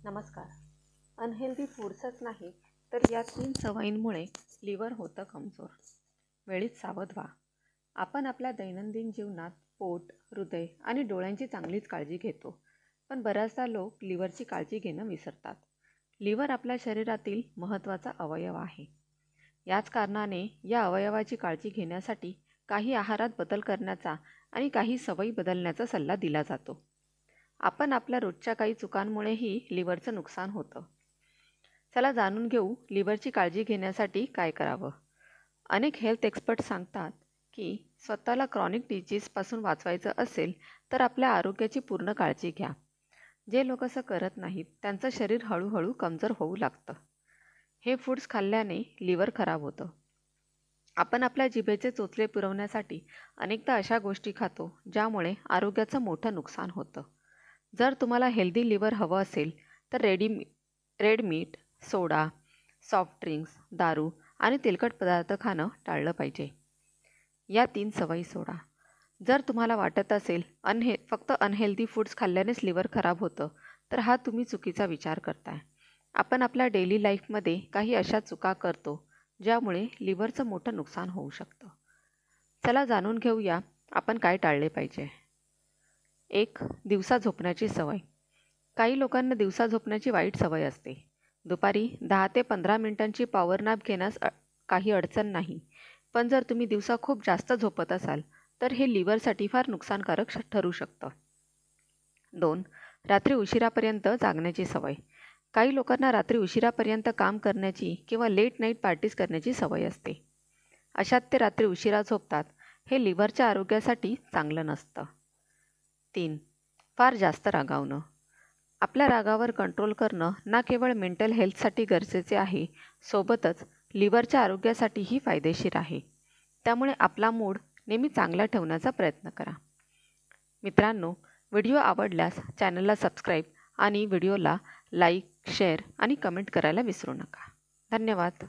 नमस्कार. अनहेल्दी फूड्सच नाही तर या 3 सवयींमुळे लिव्हर होतं कमजोर. वेळीच सावध व्हा. आपण आपल्या दैनंदिन जीवनात पोट, हृदय आणि डोळ्यांची चांगलीच काळजी घेतो, पण बऱ्याचदा लोक लिव्हरची काळजी घेणं विसरतात. लिव्हर आपल्या शरीरातील महत्त्वाचा अवयव आहे. याच कारणाने या अवयवाची काळजी घेण्यासाठी काही आहारात बदल करण्याचा आणि काही सवयी बदलण्याचा सल्ला दिला जातो. आपण आपल्या रोजच्या काही चुकांमुळेही लिव्हरचं नुकसान होतं. चला जाणून घेऊ लिव्हरची काळजी घेण्यासाठी काय करावं. अनेक हेल्थ एक्सपर्ट सांगतात की स्वतःला क्रॉनिक डिजीजपासून वाचवायचं असेल तर आपल्या आरोग्याची पूर्ण काळजी घ्या. जे लोक असं करत नाहीत त्यांचं शरीर हळूहळू कमजोर होऊ लागतं. हे फूड्स खाल्ल्याने लिव्हर खराब होतं. आपण आपल्या जिभेचे चोचले पुरवण्यासाठी अनेकदा अशा गोष्टी खातो ज्यामुळे आरोग्याचं मोठं नुकसान होतं. जर तुम्हाला हेल्दी लिव्हर हवं असेल तर रेड मीट, सोडा, सॉफ्ट ड्रिंक्स, दारू आणि तेलकट पदार्थ खाणं टाळलं पाहिजे. या 3 सवयी सोडा. जर तुम्हाला वाटत असेल फक्त अनहेल्दी फूड्स खाल्ल्यानेच लिव्हर खराब होतं तर हा तुम्ही चुकीचा विचार करताय. आपण आपल्या डेली लाईफमध्ये काही अशा चुका करतो ज्यामुळे लिव्हरचं मोठं नुकसान होऊ शकतं. चला जाणून घेऊया आपण काय टाळले पाहिजे. 1. दिवसा झोपण्याची सवय. काही लोकांना दिवसा झोपण्याची वाईट सवय असते. दुपारी 10 ते 15 मिनिटांची पॉवर नॅप घेण्यास काही अडचण नाही, पण जर तुम्ही दिवसा खूप जास्त झोपत असाल तर हे लिव्हरसाठी फार नुकसानकारक ठरू शकतं. 2. रात्री उशिरापर्यंत जागण्याची सवय. काही लोकांना रात्री उशिरापर्यंत काम करण्याची किंवा लेट नाईट पार्टीज करण्याची सवय असते. अशात ते रात्री उशिरा झोपतात. हे लिव्हरच्या आरोग्यासाठी चांगलं नसतं. 3. फार जास्त रागावणं. आपल्या रागावर कंट्रोल करणं ना केवळ मेंटल हेल्थसाठी गरजेचे आहे, सोबतच लिव्हरच्या आरोग्यासाठीही फायदेशीर आहे. त्यामुळे आपला मूड नेहमी चांगला ठेवण्याचा प्रयत्न करा. मित्रांनो, व्हिडिओ आवडल्यास चॅनलला सबस्क्राईब आणि व्हिडिओला लाईक, शेअर आणि कमेंट करायला विसरू नका. धन्यवाद.